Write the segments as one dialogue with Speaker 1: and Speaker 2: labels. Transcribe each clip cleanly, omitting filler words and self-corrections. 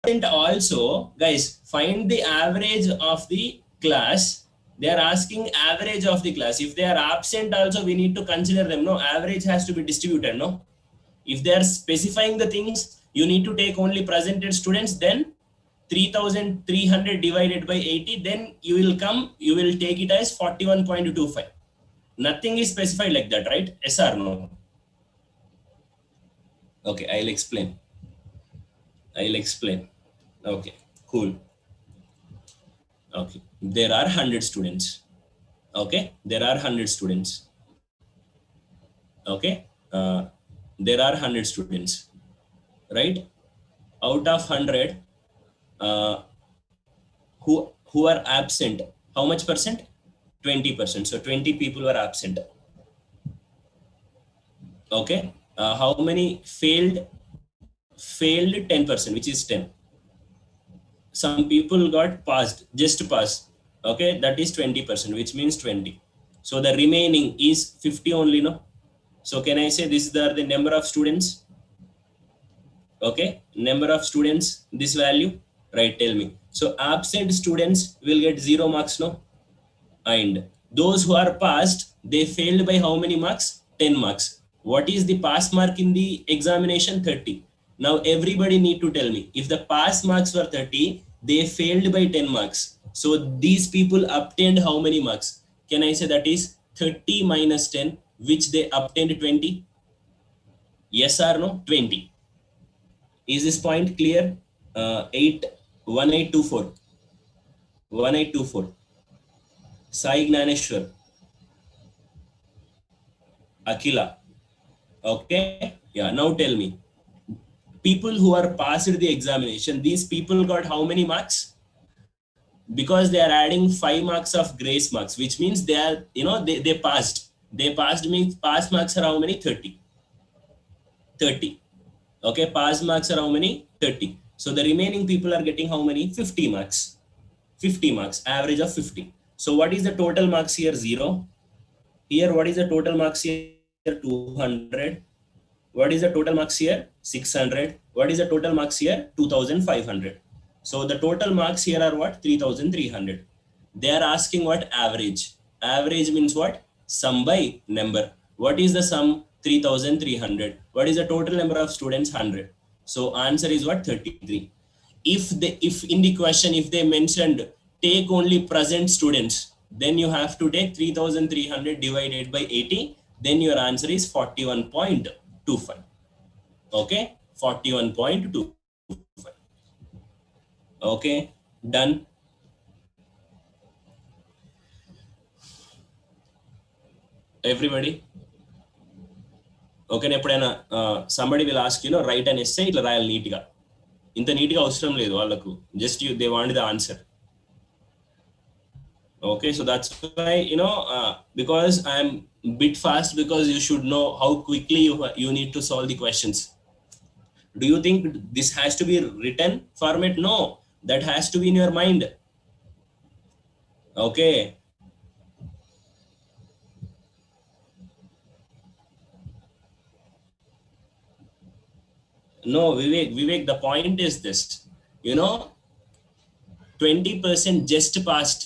Speaker 1: And also, guys, find the average of the class. They are asking average of the class. If they are absent also, we need to consider them. No, average has to be distributed. No, if they are specifying the things, you need to take only presented students. Then 3,300 divided by 80. Then you will take it as 41.25. Nothing is specified like that, right? Yes or no? Okay, I'll explain. Okay, cool. Okay, there are 100 students. Okay, there are 100 students. Okay, there are 100 students, right? Out of 100, uh, who are absent? How much percent? 20%. So 20 people were absent. Okay, how many failed? Failed 10%, which is 10. Some people got passed, just passed. Okay, that is 20%, which means 20. So the remaining is 50 only, no? So can I say this is the number of students? Okay, number of students, this value, right? Tell me. So absent students will get 0 marks, no? And those who are passed, they failed by how many marks? 10 marks. What is the pass mark in the examination? 30. Now everybody need to tell me, if the pass marks were 30, they failed by 10 marks. So these people obtained how many marks? Can I say that is 30 minus 10, which they obtained 20? Yes or no? 20. Is this point clear? 1824. 1824. Sai Gnaneshwar. Akila. Okay. Yeah. Now tell me, people who are passed the examination, these people got how many marks? Because they are adding 5 marks of grace marks, which means they are, they passed. They passed means pass marks are how many? 30. 30. Okay. Pass marks are how many? 30. So the remaining people are getting how many? 50 marks. 50 marks, average of 50. So what is the total marks here? 0. Here, what is the total marks here? 200. What is the total marks here? 600. What is the total marks here? 2500. So the total marks here are what? 3300. They are asking what? Average. Average means what? Sum by number. What is the sum? 3300. What is the total number of students? 100. So answer is what? 33. If in the question, if they mentioned take only present students, then you have to take 3300 divided by 80. Then your answer is 41.25. Okay, 41.25. Okay, done. Everybody? Okay, somebody will ask, write an essay, itla రాయాలి నీట్గా. ఇంత నీట్గా అవసరం లేదు వాళ్ళకు. Just they want the answer. Okay, so that's why, because I'm bit fast, because you should know how quickly you need to solve the questions. Do you think this has to be written format? No, that has to be in your mind. Okay. No, Vivek, the point is this, 20% just passed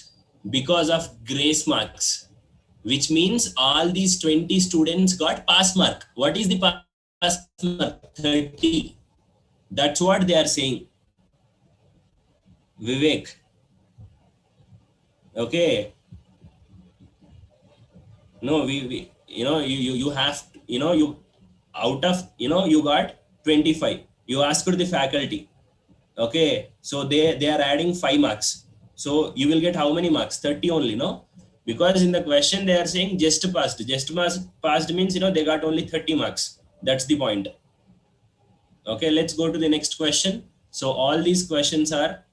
Speaker 1: because of grace marks, which means all these 20 students got pass mark. What is the pass mark? 30. That's what they are saying. Vivek. Okay. No, you have, you out of, you got 25. You asked the faculty. Okay. So they are adding 5 marks. So you will get how many marks? 30 only, no? Because in the question they are saying just passed. Just passed means, they got only 30 marks. That's the point. Okay, let's go to the next question. So all these questions are,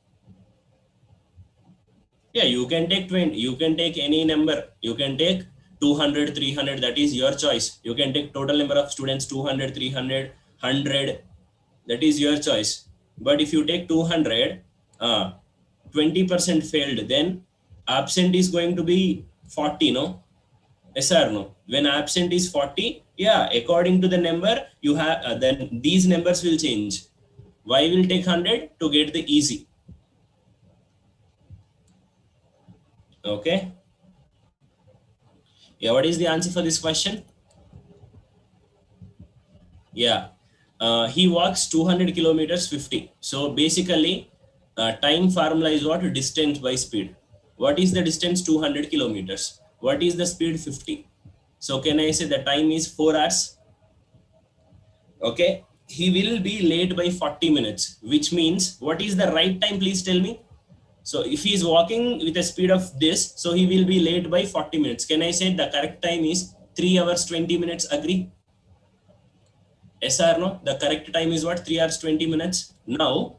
Speaker 1: yeah, you can take 20. You can take any number. You can take 200, 300. That is your choice. You can take total number of students, 200, 300, 100. That is your choice. But if you take 200, 20% failed, then absent is going to be 40, no? Yes or no? When absent is 40, yeah, according to the number you have, then these numbers will change. Why will take 100? To get the easy. Okay. Yeah, what is the answer for this question? Yeah. He walks 200 kilometers 50. So basically, time formula is what? Distance by speed. What is the distance? 200 kilometers. What is the speed? 50. So can I say the time is 4 hours? Okay. He will be late by 40 minutes, which means what is the right time? Please tell me. So if he is walking with a speed of this, so he will be late by 40 minutes. Can I say the correct time is 3 hours 20 minutes? Agree? Yes or no? The correct time is what? 3 hours 20 minutes. Now,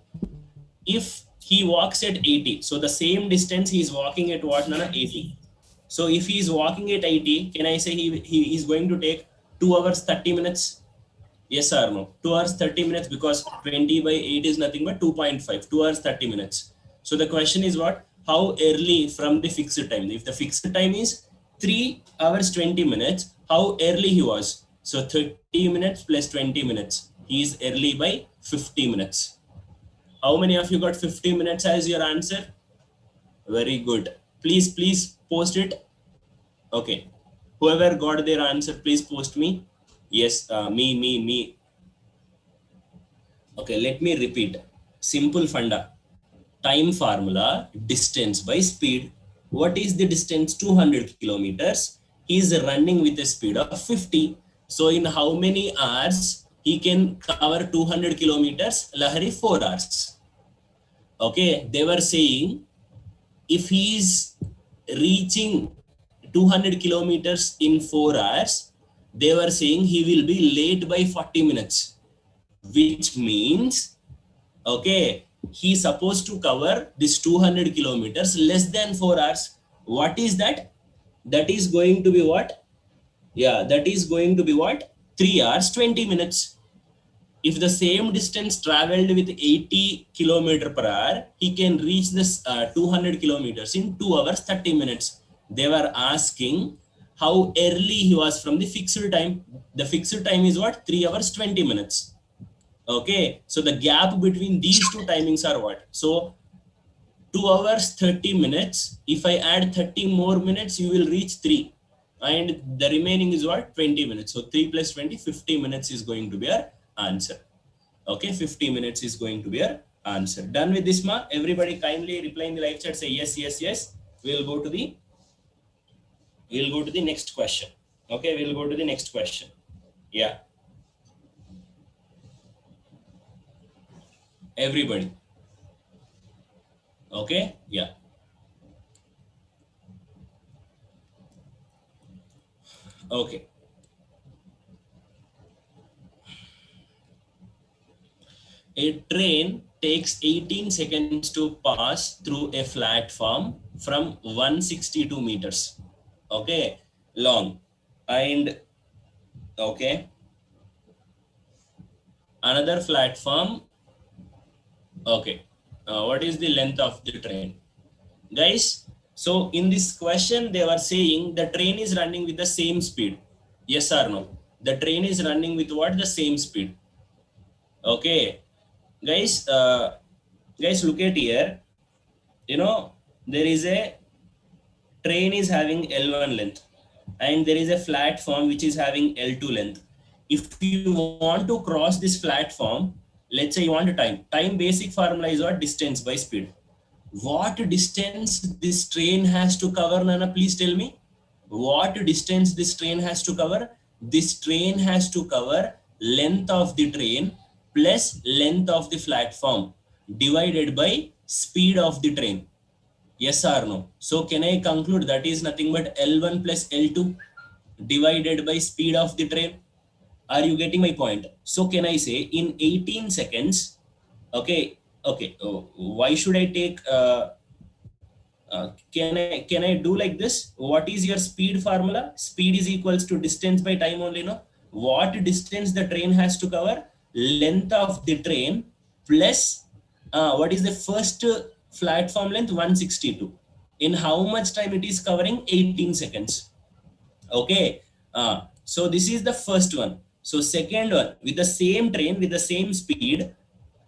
Speaker 1: if he walks at 80, so the same distance he is walking at what, Nana? 80. So if he is walking at 80, can I say he is going to take 2 hours 30 minutes? Yes or no? 2 hours 30 minutes, because 20 by 8 is nothing but 2.5. 2 hours 30 minutes. So the question is what? How early from the fixed time? If the fixed time is 3 hours 20 minutes, how early he was? So 30 minutes plus 20 minutes. He is early by 50 minutes. How many of you got 50 minutes as your answer? Very good. Please post it. Okay. Whoever got their answer, please post me. Yes, me. Okay, let me repeat. Simple funda. Time formula, distance by speed. What is the distance? 200 kilometers. He is running with a speed of 50. So in how many hours he can cover 200 kilometers? Lahari, 4 hours. Okay, they were saying if he is reaching 200 kilometers in 4 hours, they were saying he will be late by 40 minutes, which means, okay, he's supposed to cover this 200 kilometers less than 4 hours. What is that? That is going to be what? Yeah, that is going to be what? 3 hours 20 minutes. If the same distance traveled with 80 kilometer per hour, he can reach this 200 kilometers in 2 hours 30 minutes. They were asking how early he was from the fixed time. The fixed time is what? 3 hours 20 minutes. Okay, so the gap between these two timings are what? So 2 hours 30 minutes. If I add 30 more minutes, you will reach 3. And the remaining is what? 20 minutes. So 3 plus 20, 50 minutes is going to be our answer. Okay, 50 minutes is going to be our answer. Done with this, ma? Everybody kindly reply in the live chat. Say yes, yes, yes. We'll go to the next question. Okay, we'll go to the next question. Yeah. Everybody. Okay, yeah. Okay. A train takes 18 seconds to pass through a platform from 162 meters. Okay, long. And okay, another platform. Okay, what is the length of the train? Guys, so in this question, they were saying the train is running with the same speed. Yes or no? The train is running with what? The same speed. Okay, guys, guys, look at here. You know, there is a train is having L1 length and there is a platform which is having L2 length. If you want to cross this platform, let's say you want to time basic formula is what? Distance by speed. What distance this train has to cover, Nana? Please tell me. What distance this train has to cover? This train has to cover length of the train plus length of the platform divided by speed of the train. Yes or no? So can I conclude that is nothing but L1 plus L2 divided by speed of the train? Are you getting my point? So can I say in 18 seconds, okay, why should I take, can I do like this? What is your speed formula? Speed is equals to distance by time only, no? What distance the train has to cover? Length of the train plus, what is the first platform length? 162. In how much time it is covering? 18 seconds. Okay, so this is the first one. So second one, with the same train with the same speed,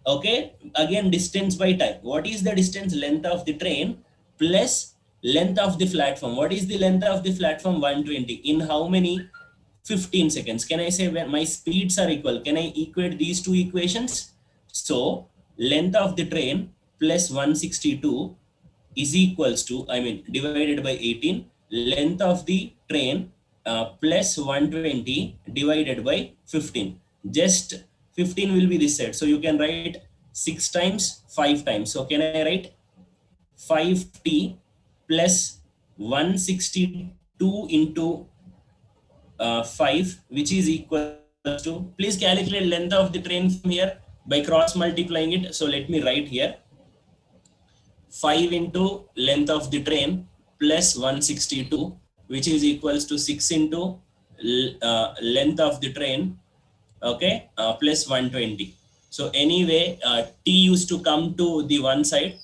Speaker 1: Okay, again distance by time. What is the distance? Length of the train plus length of the platform. What is the length of the platform? 120. In how many? 15 seconds. Can I say when my speeds are equal? Can I equate these two equations? So length of the train plus 162 is equals to, I mean, divided by 18, length of the train plus 120 divided by 15. Just 15 will be this side. So you can write 6 times, 5 times. So can I write 5t plus 162 into 5, which is equal to, please calculate length of the train from here by cross multiplying it. So let me write here 5 into length of the train plus 162, which is equals to 6 into length of the train, okay, plus 120. So anyway, t used to come to the one side,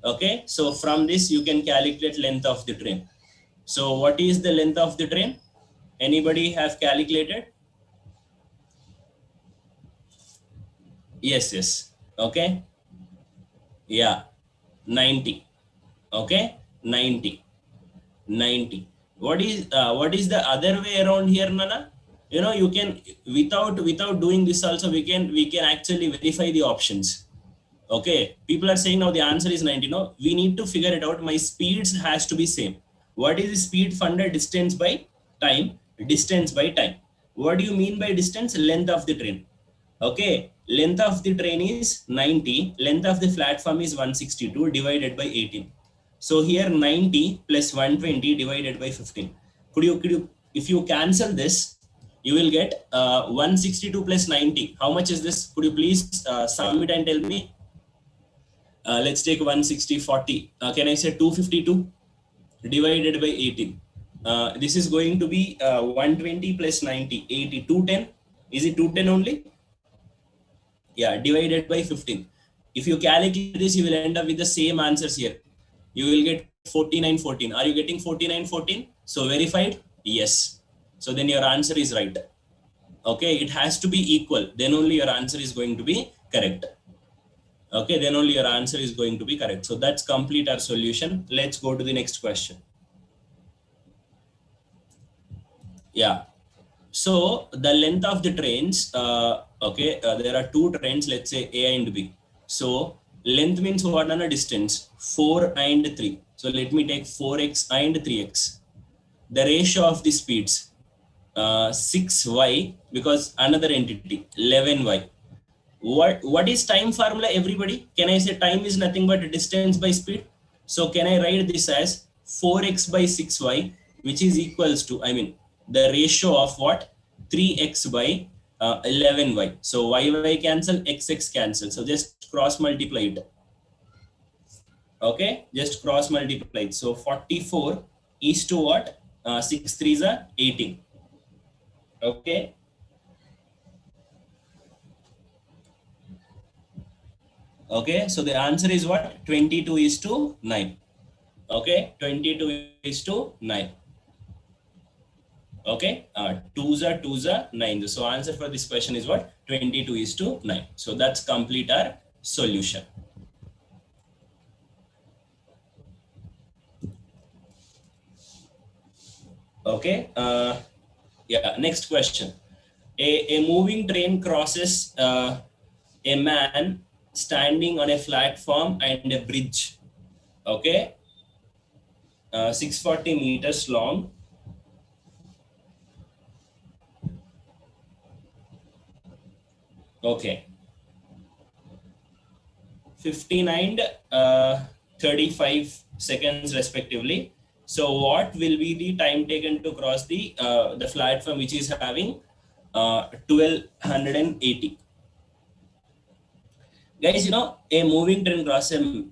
Speaker 1: okay. So from this you can calculate length of the train. So what is the length of the train? Anybody have calculated? Yes, yes. Okay. Yeah. 90. Okay. 90. 90. What is the other way around here, Nana? You know, you can, without doing this also, we can actually verify the options. Okay. People are saying now the answer is 90. No, we need to figure it out. My speeds has to be same. What is the speed funded? Distance by time. Distance by time. What do you mean by distance? Length of the train. Okay, length of the train is 90, length of the platform is 162 divided by 18. So here 90 plus 120 divided by 15. If you cancel this, you will get 162 plus 90. How much is this? Could you please sum it and tell me? Let's take 160, 40. Can I say 252 divided by 18? This is going to be 120 plus 90, 80, 210. Is it 210 only? Yeah, divided by 15. If you calculate this, you will end up with the same answers here. You will get 49, 14. Are you getting 49, 14? So verified? Yes. So then your answer is right. Okay, it has to be equal. Then only your answer is going to be correct. Okay, then only your answer is going to be correct. So that's complete our solution. Let's go to the next question. Yeah. So the length of the trains, okay, there are two trains, let's say A and B. So length means what on a distance? 4 and 3. So let me take 4x and 3x. The ratio of the speeds, 6y, because another entity, 11y. What is time formula, everybody? Can I say time is nothing but distance by speed? So can I write this as 4x by 6y, which is equals to, I mean, the ratio of what? 3x by 11y. So y cancel, x cancel. So just cross multiply it. Okay, just cross multiply it. So 44 is to what? 6 3s are 18. Okay. Okay, so the answer is what? 22 is to 9. Okay, 22 is to 9. Okay, 2s are 9. So answer for this question is what? 22 is to 9. So that's complete our solution. Okay, yeah, next question. A moving train crosses a man standing on a platform and a bridge. Okay, 640 meters long. Okay, 59 35 seconds respectively. So what will be the time taken to cross the platform which is having 1280? Guys, you know, a moving train crosses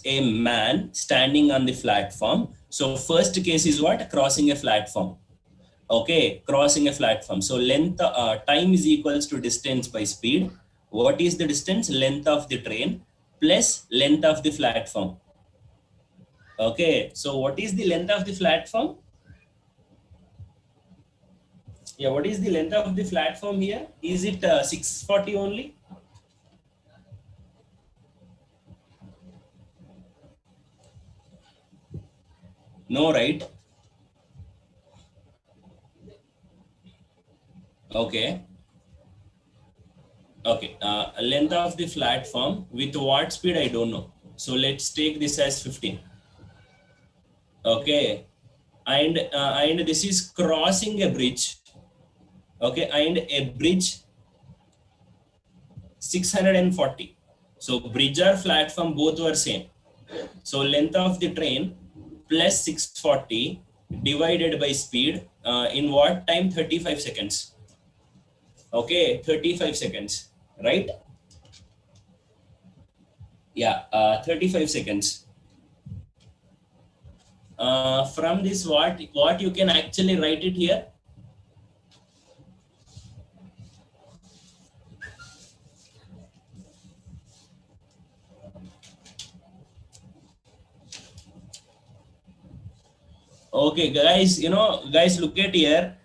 Speaker 1: a man standing on the platform. So first case is what? Crossing a platform. Okay, crossing a platform. So length, time is equals to distance by speed. What is the distance? Length of the train plus length of the platform. Okay, so what is the length of the platform? Yeah, what is the length of the platform here? Is it 640 only? No, right? Okay. Okay. Length of the platform with what speed? I don't know. So let's take this as 15. Okay. And this is crossing a bridge. Okay. And a bridge 640. So bridge or platform both were same. So length of the train plus 640 divided by speed in what time? 35 seconds. Okay, 35 seconds, right? Yeah, 35 seconds. From this, what you can actually write it here? Okay, guys, guys, look at here.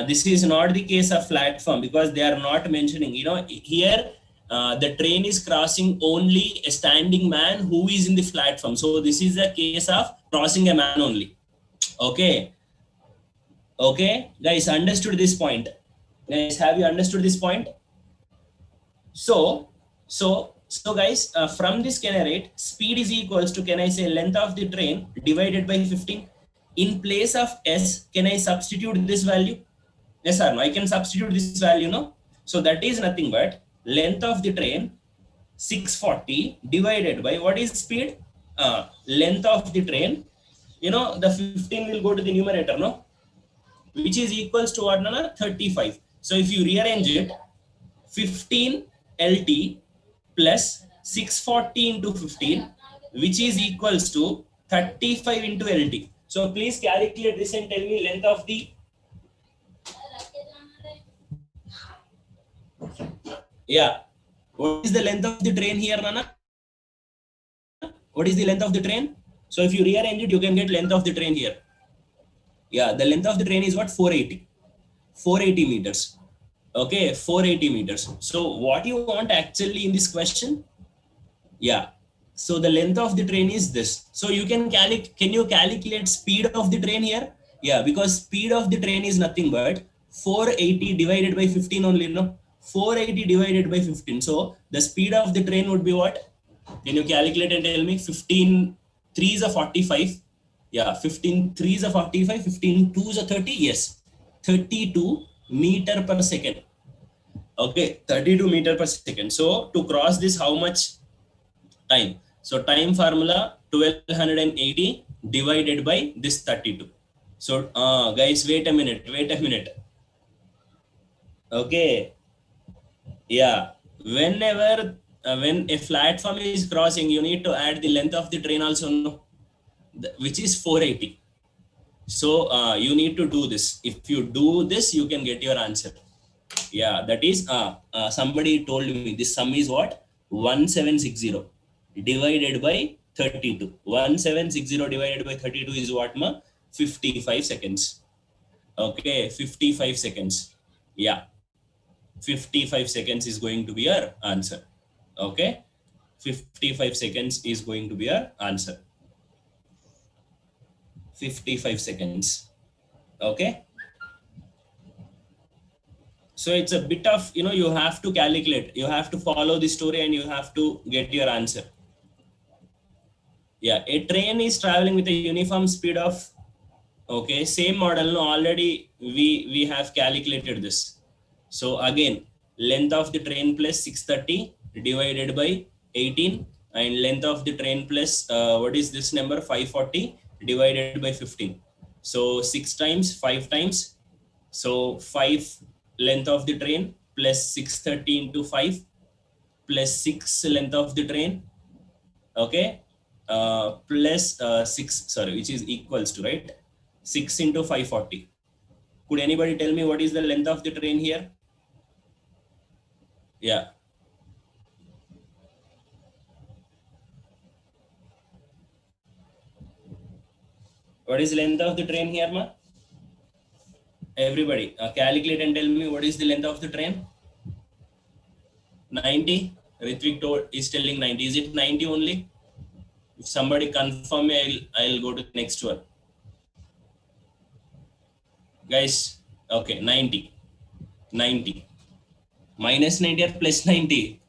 Speaker 1: This is not the case of platform because they are not mentioning, here the train is crossing only a standing man who is in the platform. So this is a case of crossing a man only. Okay. Okay, guys, understood this point? Guys, have you understood this point? So guys, from this can I write speed is equals to, can I say, length of the train divided by 15. In place of s, can I substitute this value? Yes or no? I can substitute this value, no? So that is nothing but length of the train 640 divided by what is speed? Length of the train. The 15 will go to the numerator, no? Which is equals to what, Nana? 35. So if you rearrange it, 15 LT plus 640 into 15, which is equals to 35 into LT. So please calculate this and tell me length of the, yeah, what is the length of the train here, Nana? What is the length of the train? So if you rearrange it, you can get length of the train here. Yeah, the length of the train is what? 480 meters. Okay, 480 meters. So what you want actually in this question? Yeah. So the length of the train is this. So you can you calculate speed of the train here? Yeah, because speed of the train is nothing but 480 divided by 15 only, no? 480 divided by 15. So the speed of the train would be what? Can you calculate and tell me? 15 3s are 45. Yeah, 15 3s are 45, 15 2s are 30. Yes, 32 meter per second. Okay, 32 meter per second. So to cross this, how much time? So time formula 1280 divided by this 32. So guys, wait a minute. Okay, yeah. Whenever when a platform is crossing, you need to add the length of the train also, no? Which is 480. So you need to do this. If you do this, you can get your answer. Yeah, that is somebody told me this sum is what? 1760 divided by 32. 1760 divided by 32 is what, ma? 55 seconds. Okay, 55 seconds. Yeah, 55 seconds is going to be your answer. Okay, 55 seconds is going to be your answer. 55 seconds. Okay. So it's a bit of, you have to calculate, you have to follow the story and you have to get your answer. Yeah, a train is traveling with a uniform speed of, okay, same model, no, already we have calculated this. So again, length of the train plus 630 divided by 18, and length of the train plus what is this number, 540 divided by 15. So 6 times 5 times, so 5 length of the train plus 630 into 5 plus 6 length of the train, okay, plus 6, sorry, which is equals to, right, 6 into 540. Could anybody tell me what is the length of the train here? Yeah. What is the length of the train here, ma? Everybody, calculate and tell me what is the length of the train. 90. Ritvik is telling 90. Is it 90 only? If somebody confirm me, I'll go to the next one. Guys, okay, 90. 90. Minus 90 or plus 90?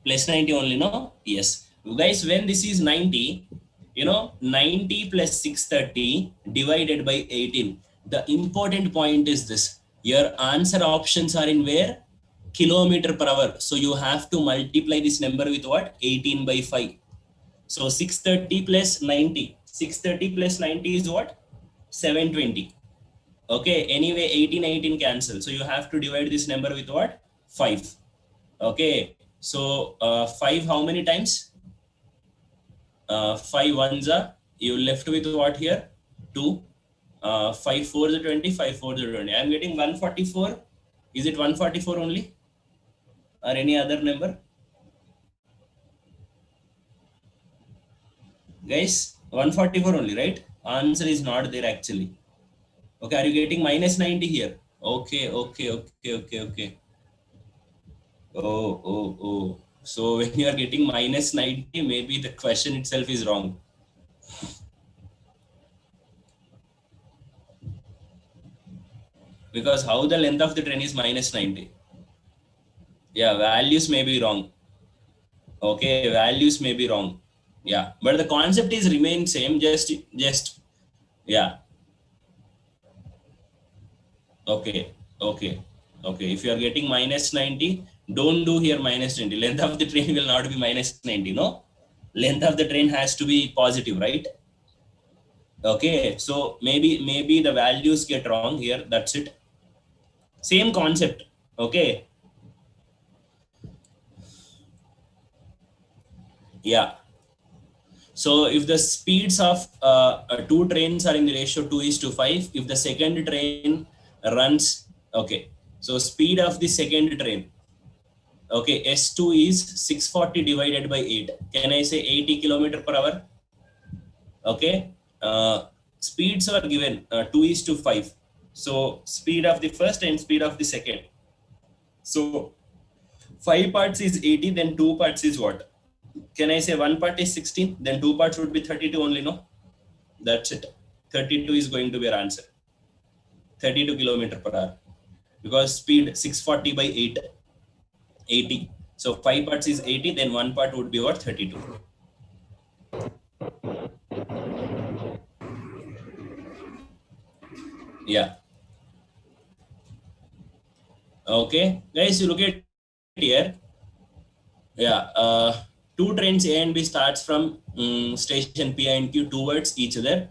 Speaker 1: Plus 90 only, no? Yes. Guys, when this is 90, 90 plus 630 divided by 18. The important point is this. Your answer options are in where? Kilometer per hour. So you have to multiply this number with what? 18 by 5. So 630 plus 90. 630 plus 90 is what? 720. Okay, anyway, 18 cancel. So you have to divide this number with what? 5. Okay, so 5 how many times? 5 ones are, you left with what here? 2. 5 4s are 20, 5 4s are 20. I am getting 144. Is it 144 only? Or any other number? Guys, 144 only, right? Answer is not there actually. Okay, are you getting minus 90 here? Okay. Oh. So when you are getting minus 90, maybe the question itself is wrong. Because how the length of the train is minus 90? Yeah, values may be wrong. Okay, values may be wrong. Yeah, but the concept is remain same. Yeah. Okay. If you are getting minus 90, don't do here minus 20. Length of the train will not be minus 90. No, length of the train has to be positive, right? Okay, so maybe the values get wrong here. That's it. Same concept. Okay. Yeah. So if the speeds of two trains are in the ratio 2 is to 5, if the second train runs, okay. So speed of the second train, okay, S2 is 640 divided by 8. Can I say 80 kilometer per hour? Okay. Speeds are given 2 is to 5. So speed of the first and speed of the second. So 5 parts is 80, then 2 parts is what? Can I say 1 part is 16? Then 2 parts would be 32 only, no? That's it. 32 is going to be our answer. 32 kilometer per hour. Because speed 640 by 8, 80. So 5 parts is 80, then 1 part would be what? 32. Yeah. Okay. Guys, you look at here. Yeah. Two trains A and B starts from station P and Q towards each other.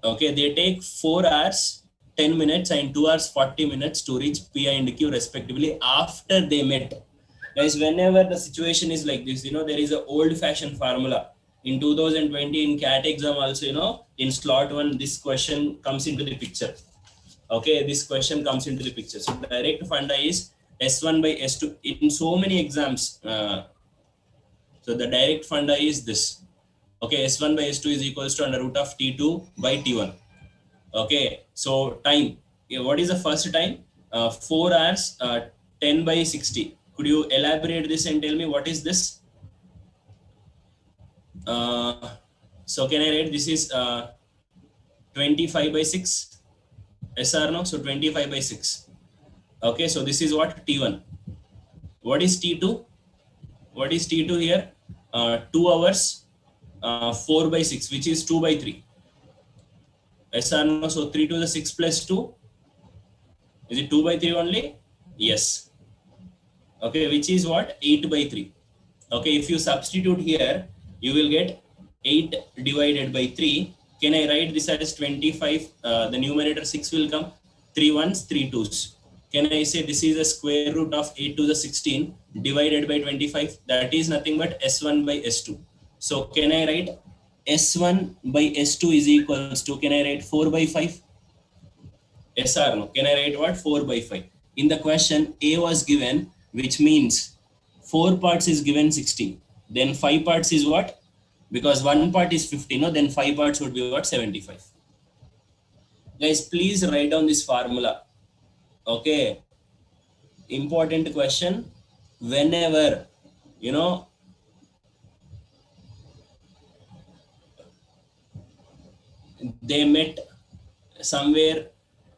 Speaker 1: Okay, they take 4 hours, 10 minutes and 2 hours, 40 minutes to reach P and Q respectively after they met. Guys, whenever the situation is like this, there is an old fashioned formula. In 2020 in CAT exam also, in slot 1, this question comes into the picture. Okay, this question comes into the picture. So direct funda is S1 by S2 in so many exams. So the direct funda is this. Okay, S1 by S2 is equals to under root of T2 by T1. Okay, so time. Yeah, what is the first time? 4 hours, 10 by 60. Could you elaborate this and tell me what is this? So can I write this is 25 by 6? Yes or no? So 25 by 6. Okay, so this is what? T1. What is T2? What is T2 here? 2 hours, 4 by 6, which is 2 by 3. Yes or no? So 3 to the 6 plus 2. Is it 2 by 3 only? Yes. Okay, which is what? 8 by 3. Okay, if you substitute here, you will get 8 divided by 3. Can I write this as 25? The numerator 6 will come. 3 ones, 3 twos. Can I say this is a square root of 8 to the 16 divided by 25? That is nothing but S1 by S2. So can I write S1 by S2 is equals to, can I write 4 by 5? Yes or no? Can I write what? 4 by 5. In the question, A was given, which means 4 parts is given 60. Then 5 parts is what? Because 1 part is 50, no? Then 5 parts would be what? 75. Guys, please write down this formula. Okay. Important question. Whenever, they met, somewhere,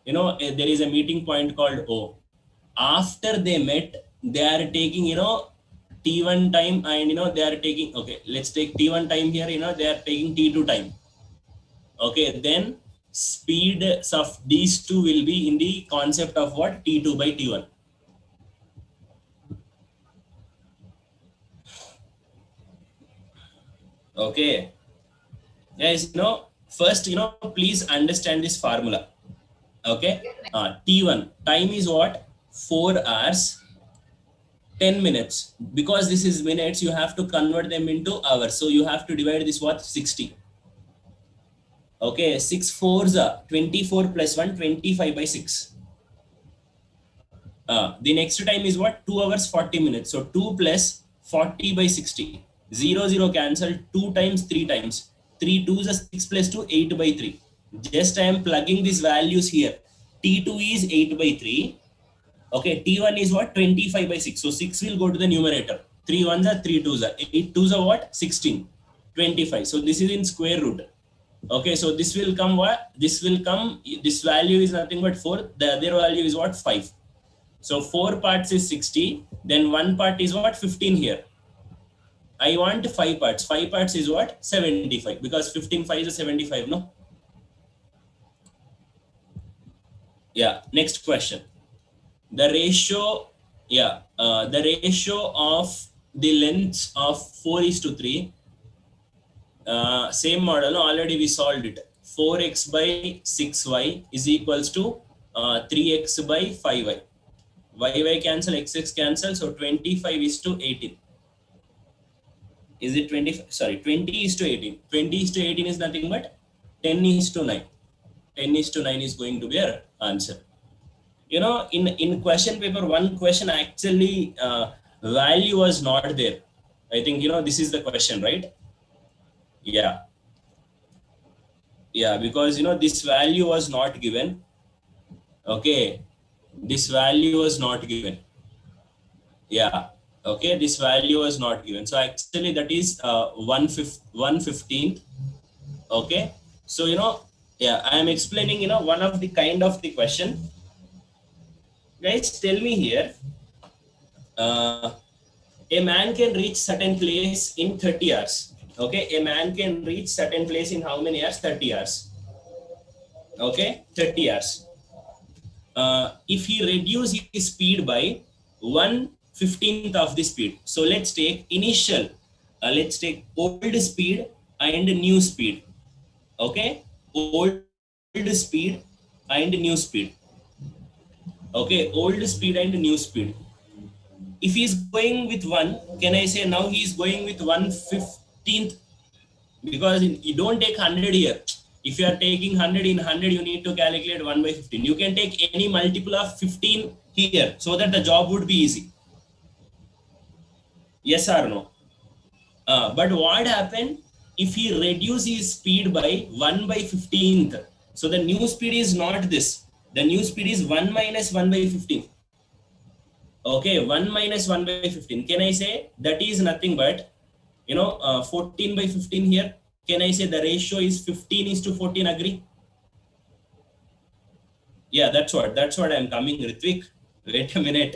Speaker 1: there is a meeting point called O. After they met, they are taking, T1 time, and, they are taking, okay, let's take T1 time here, they are taking T2 time. Okay, then speeds of these two will be in the concept of what? T2 by T1. Okay, guys, first, please understand this formula. Okay, T1 time is what? 4 hours 10 minutes. Because this is minutes, you have to convert them into hours, so you have to divide this what? 60. Okay, 6 fours are 24 plus 1, 25 by 6. The next time is what? 2 hours 40 minutes. So 2 plus 40 by 60. 0, 0 cancel. 2 times, 3 times. 3 2s are 6 plus 2, 8 by 3. Just I am plugging these values here. T2 is 8 by 3. Okay, T1 is what? 25 by 6. So 6 will go to the numerator. 3 ones are 3 twos are. 8 twos are what? 16. 25. So this is in square root. Okay, so this will come what? This will come, this value is nothing but 4. The other value is what? 5. So 4 parts is 60. Then 1 part is what? 15 here. I want 5 parts. 5 parts is what? 75. Because 15 5 is 75, no? Yeah, next question. The ratio, the ratio of the lengths of 4:3, same model, already we solved it. 4x by 6y is equals to 3x by 5y. Y cancel, x cancel, so 25 is to 18. Is it 20? Sorry, 20 is to 18. 20 is to 18 is nothing but 10 is to 9. 10 is to 9 is going to be our answer. In question paper, one question actually value was not there. I think, this is the question, right? Yeah. Yeah, because, this value was not given. Okay. This value was not given. Yeah. Okay. This value was not given. So actually that is 1/15. Okay. So, yeah, I am explaining, one of the kind of the question. Guys, tell me here. A man can reach certain place in 30 hours. Okay, a man can reach certain place in how many hours? 30 hours. Okay, 30 hours. If he reduce his speed by 1/15 of the speed. So let's take initial, let's take old speed and new speed. Okay, old speed and new speed. Okay, old speed and new speed. If he is going with 1, can I say now he is going with 1/15th? Because you don't take 100 here. If you are taking 100 in 100, you need to calculate 1/15. You can take any multiple of 15 here so that the job would be easy. Yes or no? But what happened if he reduces his speed by 1/15th? So the new speed is not this. The new speed is 1 minus 1/15. Okay, 1 minus 1/15. Can I say that is nothing but, 14/15 here? Can I say the ratio is 15 is to 14? Agree? Yeah, that's what I'm coming, Ritvik. Wait a minute.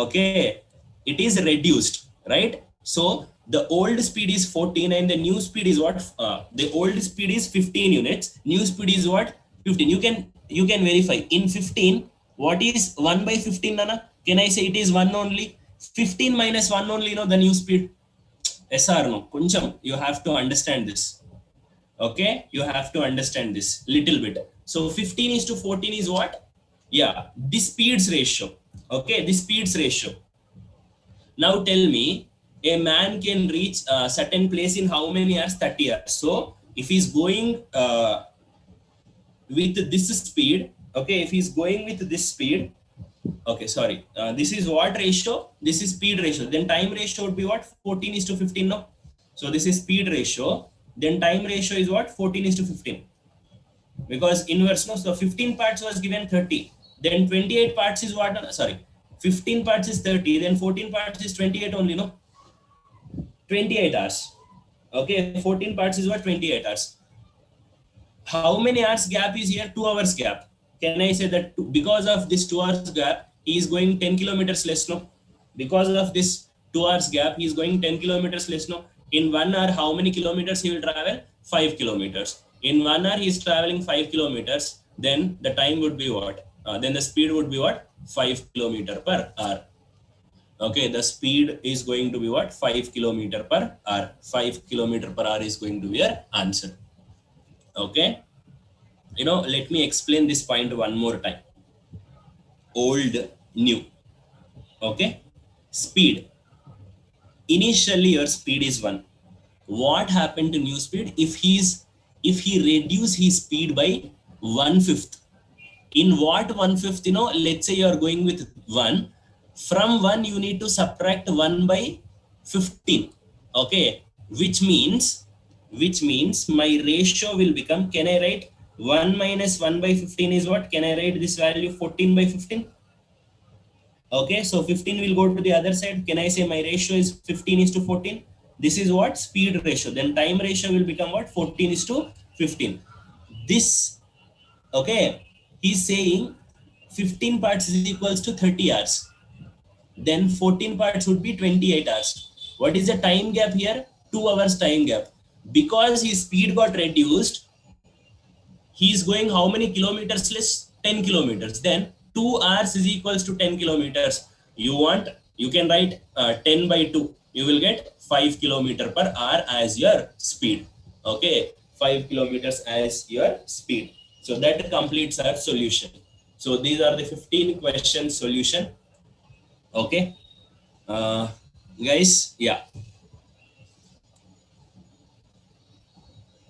Speaker 1: Okay, it is reduced, right? So the old speed is 14 and the new speed is what? The old speed is 15 units. New speed is what? 15. You can verify. In 15, what is 1/15, Nana? Can I say it is 1 only? 15 minus 1 only, the new speed. Yes or no? Kuncham, you have to understand this. Okay, you have to understand this little bit. So 15 is to 14 is what? Yeah, the speeds ratio. Okay, the speeds ratio. Now tell me, a man can reach a certain place in how many hours? 30 hours. So if he's going with this speed, okay, if he's going with this speed, okay, sorry, this is what ratio? This is speed ratio. Then time ratio would be what? 14 is to 15, no? So this is speed ratio. Then time ratio is what? 14 is to 15. Because inverse, no? So 15 parts was given 30. Then 28 parts is what? Sorry, 15 parts is 30. Then 14 parts is 28 only, no? 28 hours. Okay, 14 parts is what? 28 hours. how many hours gap is here? 2 hours gap. Can I say that because of this 2 hours gap, he is going 10 kilometers less? No. Because of this 2 hours gap, he is going 10 kilometers less? No. In 1 hour, how many kilometers he will travel? 5 kilometers. In 1 hour, he is traveling 5 kilometers. Then the time would be what? Then the speed would be what? 5 kilometer per hour. Okay, the speed is going to be what? 5 kilometer per hour. 5 kilometer per hour is going to be your answer. Okay, let me explain this point one more time. Old, new. Okay, speed. Initially, your speed is 1. What happened to new speed? If he reduce his speed by 1/5. In what 1/5? Let's say you are going with 1. From 1, you need to subtract 1 by 15. Okay, which means my ratio will become, can I write 1 minus 1 by 15 is what? Can I write this value 14 by 15? Okay, so 15 will go to the other side. Can I say my ratio is 15 is to 14? This is what? Speed ratio. Then time ratio will become what? 14 is to 15. This, okay, he's saying 15 parts is equals to 30 hours. Then 14 parts would be 28 hours. What is the time gap here? 2 hours time gap. Because his speed got reduced, he is going how many kilometers less? 10 kilometers. Then 2 hours is equals to 10 kilometers. You can write 10 by 2. You will get 5 kilometer per hour as your speed. Okay, 5 kilometers as your speed. So that completes our solution. So these are the 15 question solution. Okay, guys, yeah.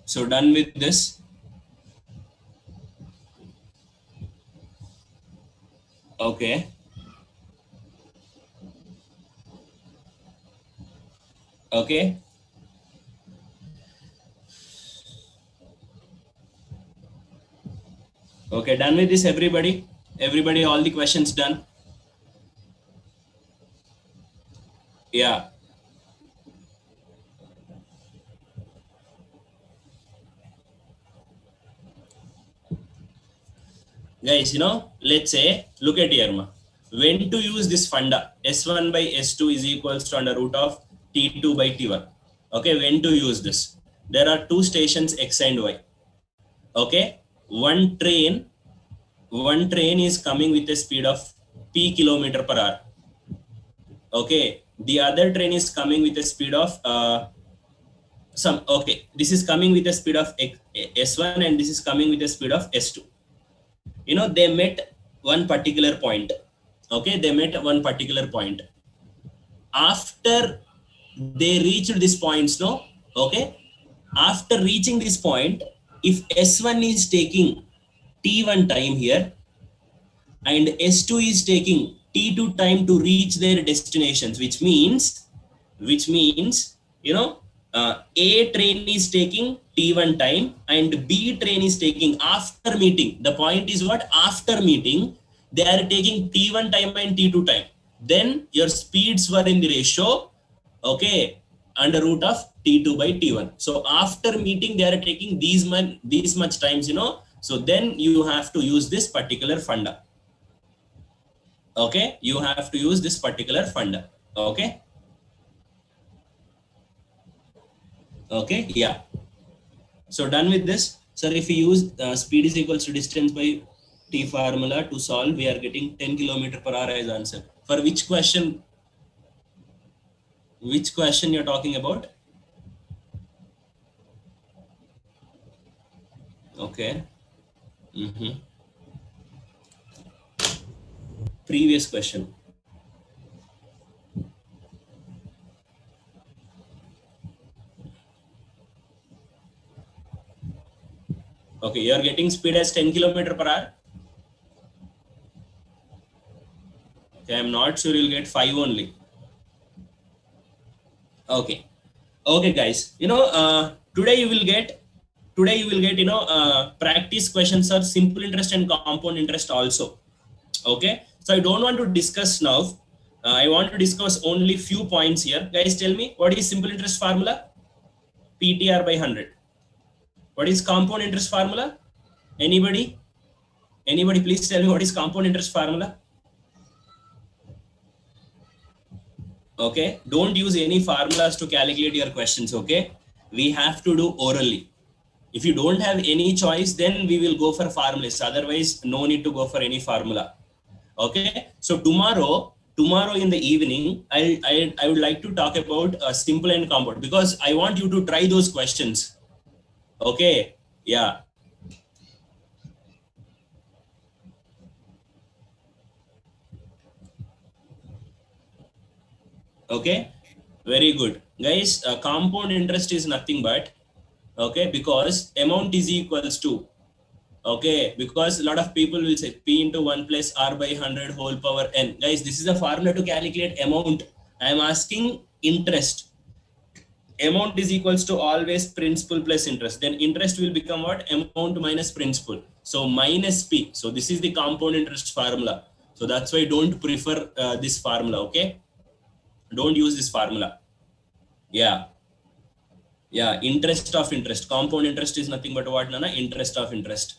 Speaker 1: So done with this. Okay. Okay. Okay, done with this, everybody. Everybody, all the questions done. Yeah. Guys, let's say, look at here, when to use this funda, S1 by S2 is equals to under root of T2 by T1. Okay, when to use this? There are 2 stations X and Y. Okay, one train is coming with a speed of P kilometer per hour. Okay, the other train is coming with a speed of this is coming with a speed of S1 and this is coming with a speed of S2. They met one particular point. Okay, they met one particular point. After they reached this points, okay, after reaching this point, if S1 is taking T1 time here and S2 is taking T2 time to reach their destinations, which means A train is taking T1 time and B train is taking, after meeting, the point is what? After meeting, they are taking T1 time and T2 time. Then your speeds were in the ratio, okay, under root of T2 by T1. So after meeting, they are taking these much times, so then you have to use this particular funda. Okay, you have to use this particular funda. Okay. Okay, yeah. So done with this. Sir, if we use speed is equals to distance by T formula to solve, we are getting 10 km per hour as answer. For which question? Which question you're talking about? Okay. Previous question. Okay, you are getting speed as 10 km per hour. Okay, I'm not sure you'll get 5 only. Okay. Okay, guys. Today you will get practice questions are simple interest and compound interest also. Okay, so I don't want to discuss now. I want to discuss only few points here. Guys, tell me, what is simple interest formula? PTR by 100. What is compound interest formula? Anybody? Anybody please tell me what is compound interest formula? Okay, don't use any formulas to calculate your questions. Okay, we have to do orally. If you don't have any choice, then we will go for formulas. Otherwise, no need to go for any formula. Okay, so tomorrow in the evening, I would like to talk about simple and compound, because I want you to try those questions. Okay, yeah. Okay, very good, guys. Compound interest is nothing but, okay, because amount is equals to, okay, because a lot of people will say p into 1 plus r by 100 whole power n. Guys, this is a formula to calculate amount. I am asking interest. Amount is equals to always principal plus interest. Then interest will become what? Amount minus principal. So minus p. So this is the compound interest formula. So that's why don't prefer this formula. Okay, don't use this formula. Yeah, yeah. Interest of interest. Compound interest is nothing but what, Nana? Interest of interest.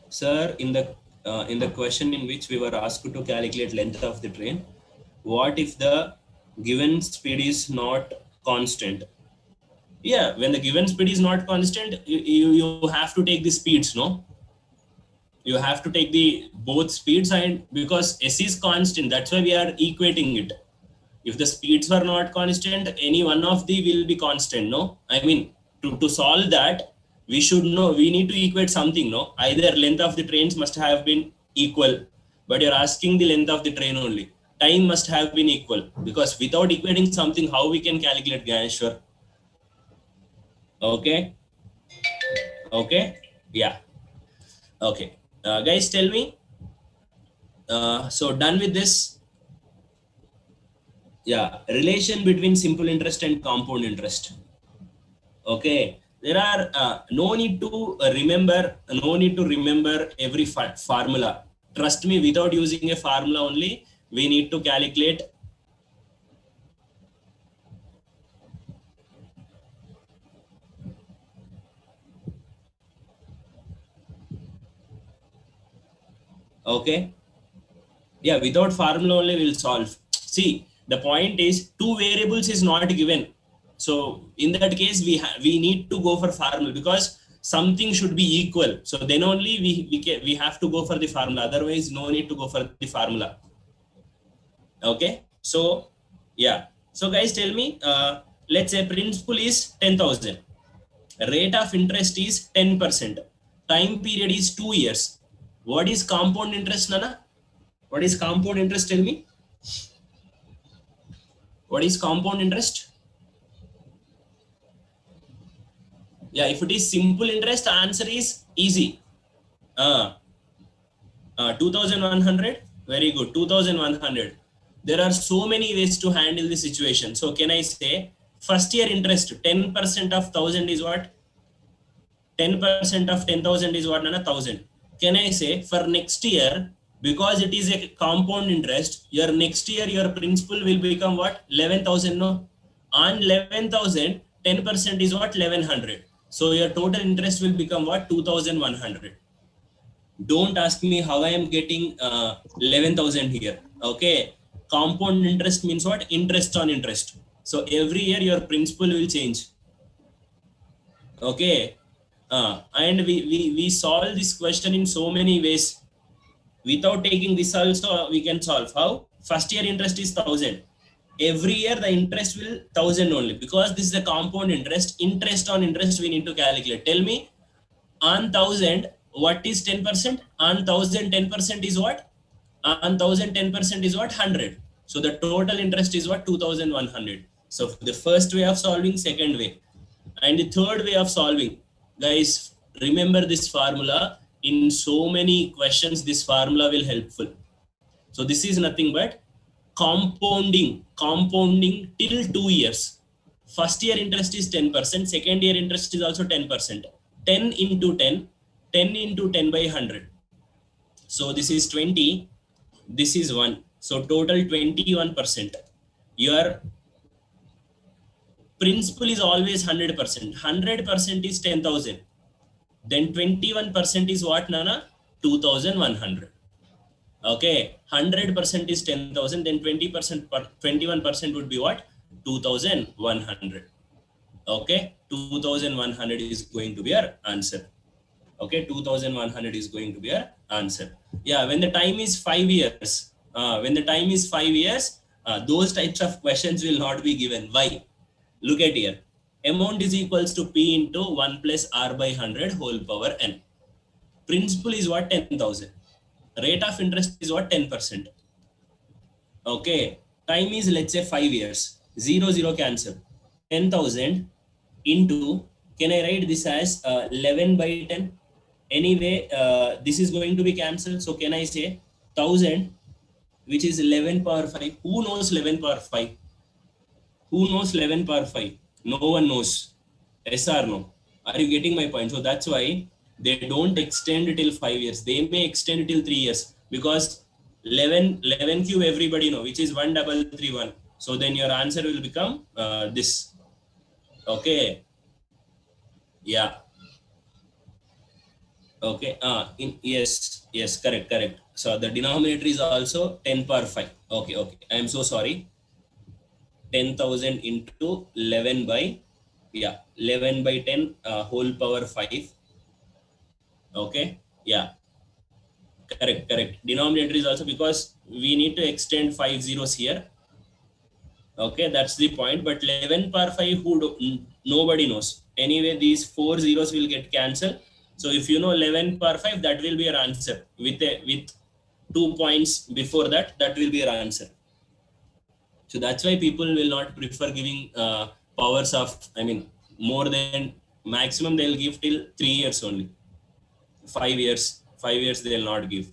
Speaker 1: Sir, in the question in which we were asked to calculate length of the train, what if the given speed is not constant? Yeah, when the given speed is not constant, you have to take the speeds, no? You have to take the both speeds, and because s is constant, that's why we are equating it. If the speeds were not constant, any one of the will be constant, no? I mean, to solve that, we should know, we need to equate something, no? Either length of the trains must have been equal, but you're asking the length of the train only. Time must have been equal, because without equating something, how we can calculate Ganeshwar? Okay, okay, yeah, okay. Guys, tell me. So done with this. Yeah, relation between simple interest and compound interest. Okay, there are no need to remember every formula. Trust me, without using a formula only, we need to calculate. Okay, yeah, without formula only we'll solve. See, the point is two variables is not given, so in that case we need to go for formula, because something should be equal, so then only we have to go for the formula. Otherwise, no need to go for the formula. Okay, so yeah, so guys, tell me, let's say principal is 10,000, rate of interest is 10%, time period is 2 years. What is compound interest, Nana? What is compound interest? Tell me. What is compound interest? Yeah, if it is simple interest, the answer is easy. 2100. Very good. 2100. There are so many ways to handle the situation. So can I say first year interest 10% of 1000 is what? 10% of 10,000 is what? 1000. Can I say for next year, because it is a compound interest, your next year your principal will become what? 11,000, no? On 11,000, 10% is what? 1100. So your total interest will become what? 2100. Don't ask me how I am getting 11,000 here. Okay, compound interest means what? Interest on interest. So every year your principal will change. Okay, and we solve this question in so many ways. Without taking this also we can solve. How? First year interest is 1000. Every year the interest will 1000 only, because this is a compound interest. Interest on interest we need to calculate. Tell me, on 1000 what is 10%? On 1000 10% is what? On 1000 10% is what? 100. So the total interest is what? 2100. So the first way of solving, second way, and the third way of solving, guys, remember this formula. In so many questions this formula will helpful. So this is nothing but compounding till 2 years. First year interest is 10%, second year interest is also 10%. 10 into 10, 10 into 10 by 100. So this is 20, this is 1. So total 21%. Your Principal is always 100%. 100% is 10,000. Then 21% is what, Nana? 2,100. Okay, 100% is 10,000. Then 20%, 21% would be what? 2,100. Okay, 2,100 is going to be our answer. Okay, 2,100 is going to be our answer. Yeah, when the time is 5 years, those types of questions will not be given. Why? Look at here. Amount is equals to P into 1 plus R by 100 whole power N. Principal is what? 10,000. Rate of interest is what? 10%. Okay. Time is, let's say, 5 years. 0, 0 cancel. 10,000 into, can I write this as 11 by 10? Anyway, this is going to be cancelled. So can I say 1000, which is 11 power 5? Who knows 11 power 5? Who knows 11 power 5? No one knows. Yes or no? Are you getting my point? So that's why they don't extend till 5 years. They may extend till 3 years because 11 cube everybody know, which is 1331. So then your answer will become this. Okay. Yeah. Okay. Yes, correct. So the denominator is also 10 power 5. Okay. I am so sorry. 10,000 into 11 by 10 whole power 5. Okay. Yeah. Correct. Denominator is also because we need to extend 5 zeros here. Okay, that's the point. But 11 power 5, nobody knows. Anyway, these 4 zeros will get cancelled. So if you know 11 power 5, that will be your answer. With 2 points before that, that will be your answer. So that's why people will not prefer giving powers of, more than maximum they'll give till 3 years only. 5 years they'll not give.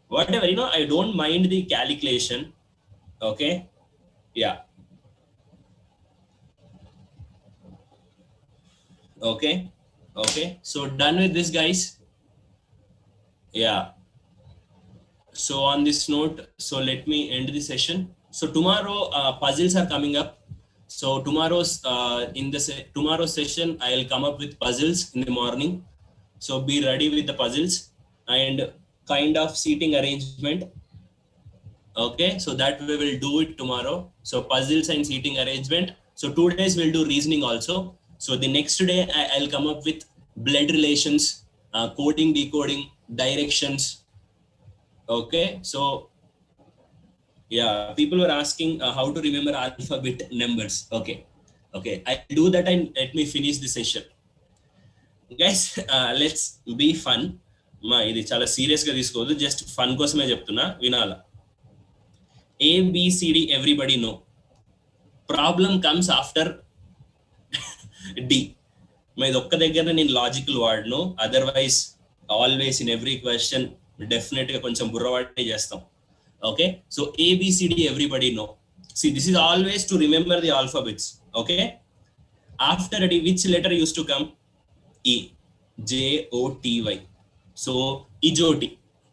Speaker 1: Whatever, I don't mind the calculation. Okay. Yeah. Okay. So done with this, guys. Yeah. So on this note, so let me end the session. So tomorrow puzzles are coming up. So tomorrow's tomorrow's session, I'll come up with puzzles in the morning. So be ready with the puzzles and kind of seating arrangement. Okay, so that we will do it tomorrow. So puzzles and seating arrangement. So 2 days we'll do reasoning also. So the next day I'll come up with blood relations, coding, decoding, directions. Okay, so yeah, people were asking how to remember alphabet numbers. Okay, I'll do that and let me finish the session. Guys, let's be fun. ఇది చాలా serious గా తీసుకోవద్దు, just fun కోసమే చెప్తున్నా, వినాలా. ABCD everybody know. Problem comes after D. ఇది ఒక్క దగ్గర నేను లాజికల్ వాడను, otherwise always in every question definite గా కొంచెం బుర్రవాడే చేస్తాం. Okay, so ABCD everybody know. See, this is always to remember the alphabets. Okay, after D, which letter used to come? E, JOTY. So EJOT.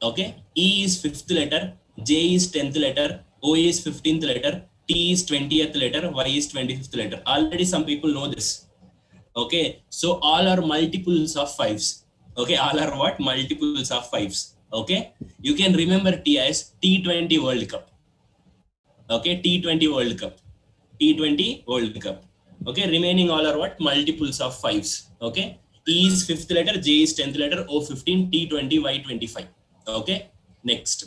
Speaker 1: Okay, E is 5th letter, J is 10th letter, O is 15th letter, T is 20th letter, Y is 25th letter. Already some people know this. Okay, so all are multiples of 5s. Okay, all are what? Multiples of 5s. Okay, you can remember T as T20 World Cup. Okay, T20 World Cup. Okay, remaining all are what? Multiples of 5s. Okay, E is 5th letter, J is 10th letter, O 15, T 20, Y 25. Okay, next.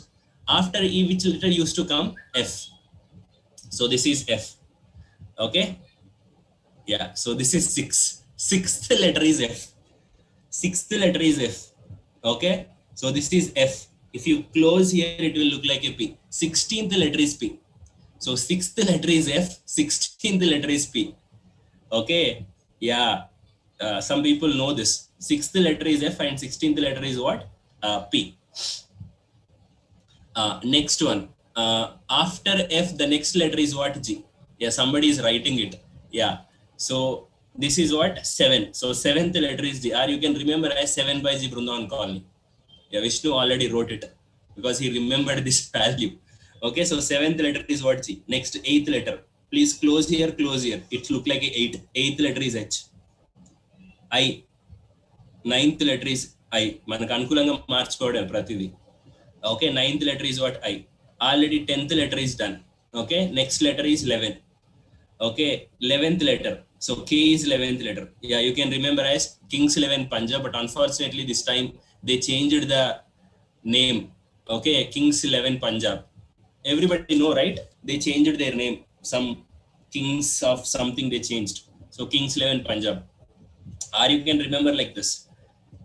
Speaker 1: After E, which letter used to come? F. So this is F. Okay, yeah, so this is 6. 6th letter is F. Okay, so this is F. If you close here, it will look like a P. 16th letter is P. So 6th letter is F, 16th letter is P. Okay, yeah, some people know this. 6th letter is F and 16th letter is what? P. Next one. After F, the next letter is what? G. Yeah, somebody is writing it. Yeah, so this is what? 7. So 7th letter is G. Or you can remember as 7 by G Brundavan Colony. Yeah, Vishnu already wrote it because he remembered this value. Okay, so 7th letter is what? G. Next, 8th letter. Please close here, close here. It look like a 8. Eighth letter is H. I. Ninth letter is I. మనకు అనుకూలంగా మార్చుకోవడం ప్రతిదీ. Okay, ninth letter is what? I. Already 10th letter is done. Okay, next letter is 11. Okay, 11th letter. So K is 11th letter. Yeah, you can remember as Kings 11 Punjab, but unfortunately this time they changed the name. Okay, Kings 11 Punjab. Everybody know, right? They changed their name. Some kings of something they changed. So Kings 11 Punjab. Or you can remember like this.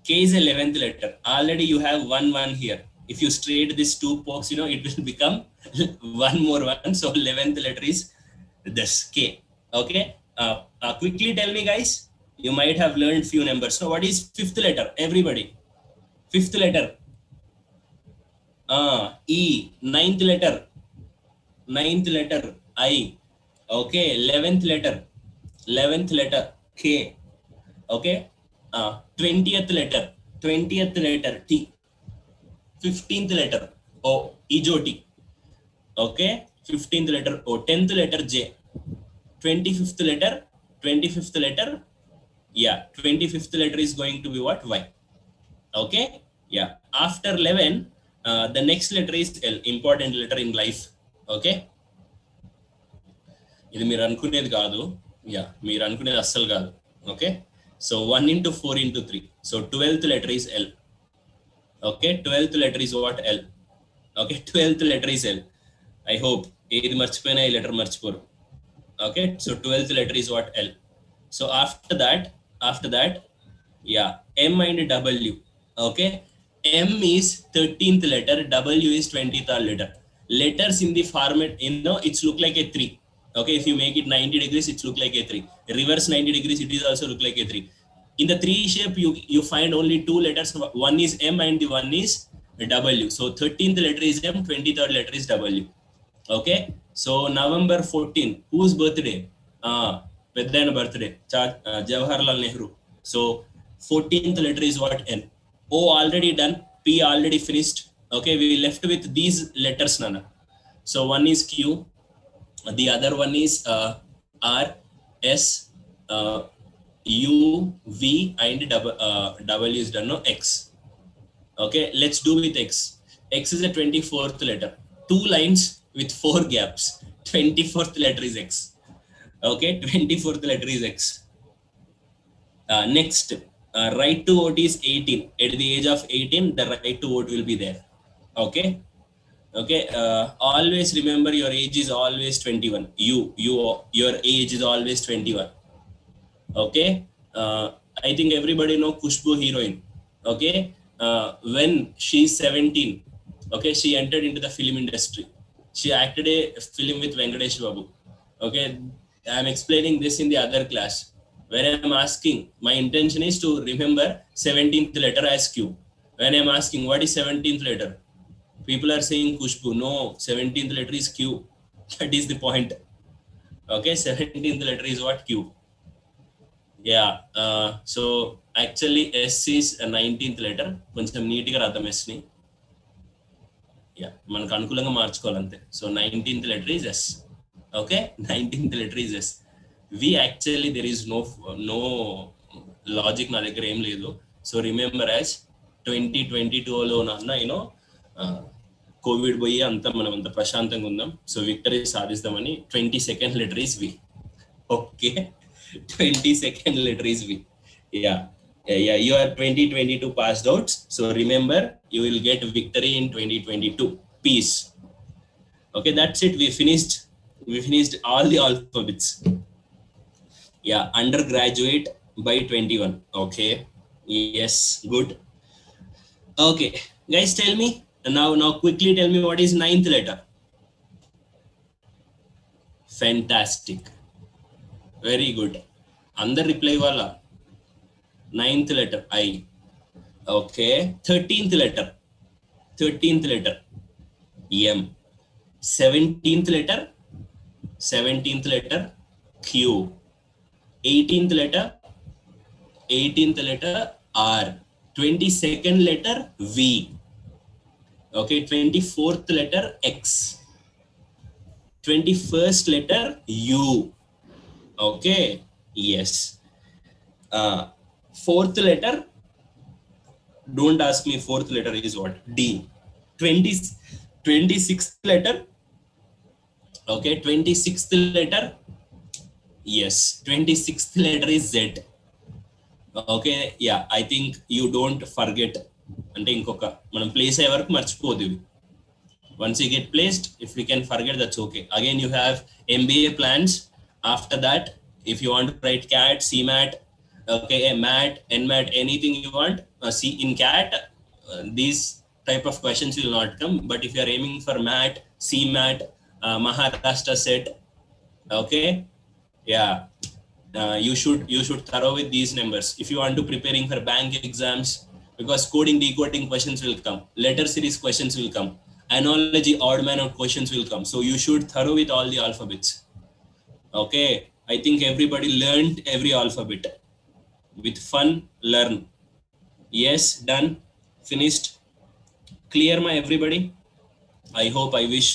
Speaker 1: K is 11th letter. Already you have 1 here. If you straight these two pokes, you know, it will become one more one. So 11th letter is this K. Okay. Quickly tell me, guys. You might have learned few numbers. So what is fifth letter? Everybody. Fifth letter. E. Ninth letter. Ninth letter. I. Okay. 11th letter. 11th letter. K. Okay. 20th letter. 20th letter. T. 15th letter O, Ijoti. Okay, 15th letter O, 10th letter J, 25th letter, 25th letter, yeah, 25th letter is going to be what? Y. Okay, yeah. After 11, the next letter is L, important letter in life. Okay, ఇది మీరు అనుకునేది కాదు. Yeah, మీరు అనుకునేది అస్సలు కాదు. Okay, so 1 into 4 into 3. So 12th letter is L. Okay, 12th letter is what? L. Okay, 12th letter is L. I hope ఏది మర్చిపోయినా ఈ లెటర్ మర్చిపోరు. Okay, so 12th letter is what? L. So after that, yeah, M and W. Okay, M is 13th letter, W is 23rd letter. Letters in the format, you know, it's look like a 3. Okay, if you make it 90 degrees, it's look like a 3. Reverse 90 degrees, it is also look like a 3. In the 3 shape, you find only 2 letters. One is M and the one is W. So 13th letter is M, 23rd letter is W. Okay. So November 14, whose birthday? Peddayana birthday. Jawaharlal Nehru. So 14th letter is what? N. O already done. P already finished. Okay, we left with these letters, Nana. So one is Q. The other one is R, S, U, V, and W is done. No, X. Okay, let's do with X. X is a 24th letter. 2 lines with 4 gaps. 24th letter is X. Okay, 24th letter is X. Next, right to vote is 18. At the age of 18, the right to vote will be there. Okay. Okay. Always remember your age is always 21. Your age is always 21. Okay, I think everybody know Khushbu heroine. Okay, when she's 17, okay, she entered into the film industry. She acted a film with Venkatesh Babu. Okay, I am explaining this in the other class where I am asking, my intention is to remember 17th letter as Q. When I am asking what is 17th letter, people are saying Khushbu. No, 17th letter is Q. That is the point. Okay, 17th letter is what? Q. Yeah, so actually S is a 19th letter. కొంచెం నీట్గా రాద్దాం S ని. Yeah, మనకు అనుకూలంగా మార్చుకోవాలంతే. So 19th letter is S. Okay, 19th letter is S. V actually there is no logic నా దగ్గర ఏం లేదు. So remember as 2022లో నాన్న యూనో కోవిడ్ పోయి అంతా మనం అంత ప్రశాంతంగా ఉందాం. సో విక్టరీ సాధిస్తామని 22nd letter is V. Okay. 22nd letter is V. Yeah, you are 2022 passed out. So remember, you will get victory in 2022. Peace. Okay, that's it. We finished all the alphabets. Yeah, undergraduate by 21. Okay. Yes, good. Okay, guys, tell me now quickly tell me what is 9th letter. Fantastic. Very good. Under reply wala. 9th letter I. Okay. 13th letter. 13th letter M. 17th letter. 17th letter Q. 18th letter. 18th letter R. 22nd letter V. Okay. 24th letter X. 21st letter U. Okay. Yes. Fourth letter, don't ask me fourth letter is what. D. 26th letter. Okay. 26th letter. Yes. 26th letter is Z. Okay. Yeah. I think you don't forget. అంటే ఇంకొక మనం place అయ్యే వరకు మర్చిపోదు ఇవి. Once you get placed, if we can forget, that's okay. Again, you have MBA plans. After that, if you want to write CAT, CMAT, okay, MAT, NMAT, anything you want, see in CAT, these type of questions will not come. But if you are aiming for MAT, CMAT, Maharashtra set, okay, yeah, you should thorough with these numbers. If you want to preparing for bank exams, because coding decoding questions will come, letter series questions will come, analogy odd man out questions will come, so you should thorough with all the alphabets. Okay, I think everybody learned every alphabet with fun. Learn. Yes, done, finished, clear my everybody. I hope, I wish.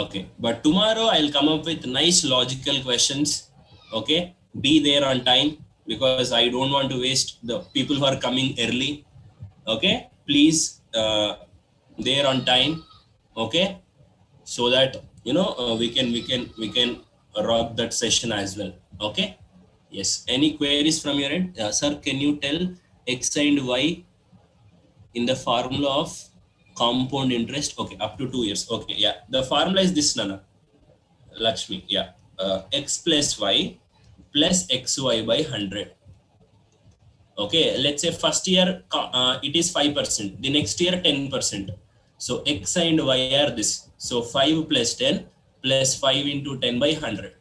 Speaker 1: Okay, but tomorrow I'll come up with nice logical questions. Okay, be there on time, because I don't want to waste the people who are coming early. Okay, please, there on time. Okay, so that we can rock that session as well. Okay. Yes, any queries from your end? Sir, can you tell x and y in the formula of compound interest? Okay, up to 2 years. Okay, yeah, the formula is this, Nana Lakshmi. Yeah, x plus y plus xy by 100. Okay, let's say first year it is 5%, the next year 10%. So x and y are this. So 5 plus 10 plus 5 into 10 by 100.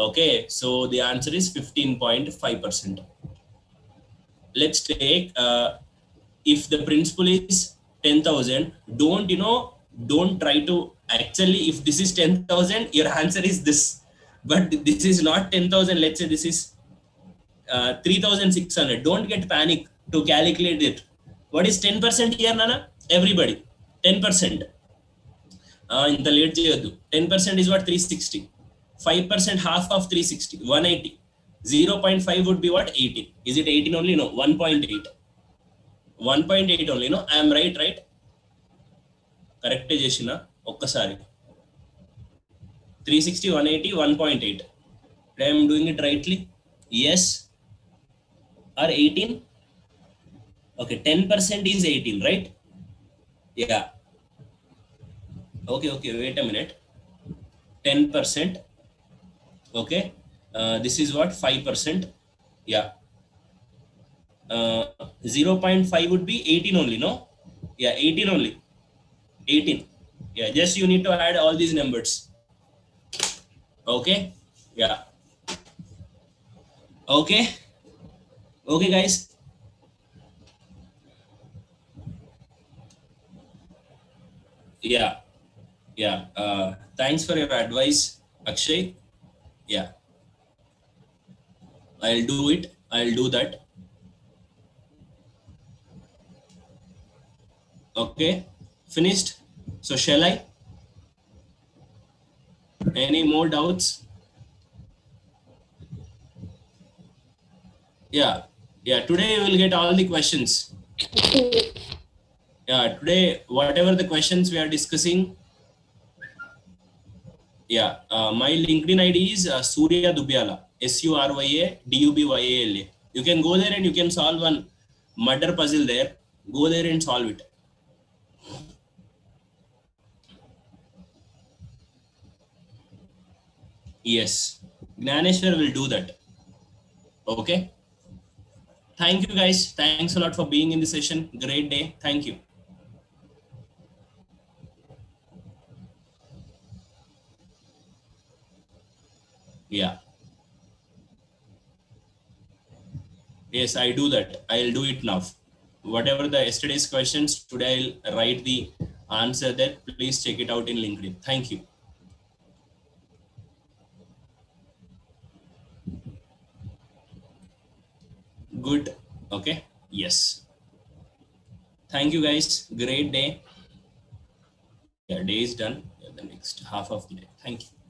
Speaker 1: Okay, so the answer is 15.5%. Let's take, if the principal is 10,000, don't try to, actually if this is 10,000, your answer is this, but this is not 10,000. Let's say this is 3,600. Don't get panic to calculate it. What is 10% here, Nana? Everybody, 10%. In the late 10% is what? 360. 5% half of 360, 180. 0.5 would be what? 18. Is it 18 only? No, 1.8. 1.8 only, no? I am right? Correct chesina okkasari. 360, 180, 1.8. I am doing it rightly? Yes or 18? Okay, 10% is 18, right? Yeah. Okay, wait a minute. 10%. Okay, this is what? 5%. Yeah. 0.5 would be 18 only, no? Yeah, 18 only. 18. Yeah, just you need to add all these numbers. Okay. Yeah. Okay, guys. Yeah. Thanks for your advice, Akshay. Yeah, I'll do it. I'll do that. Okay, finished. So shall I? Any more doubts? Yeah, today you will get all the questions. Yeah, today whatever the questions we are discussing. Yeah, my LinkedIn ID is Surya Dubyala, SURYADUBYALA. You can go there and you can solve one murder puzzle there. Go there and solve it. Yes, Gnaneshwar will do that. Okay. Thank you, guys. Thanks a lot for being in the session. Great day. Thank you. Yeah. Yes, I do that. I'll do it now. Whatever the yesterday's questions, today I'll write the answer there. Please check it out in LinkedIn. Thank you. Good. Okay. Yes. Thank you, guys. Great day. Yeah, day is done. the next half of the day. Thank you.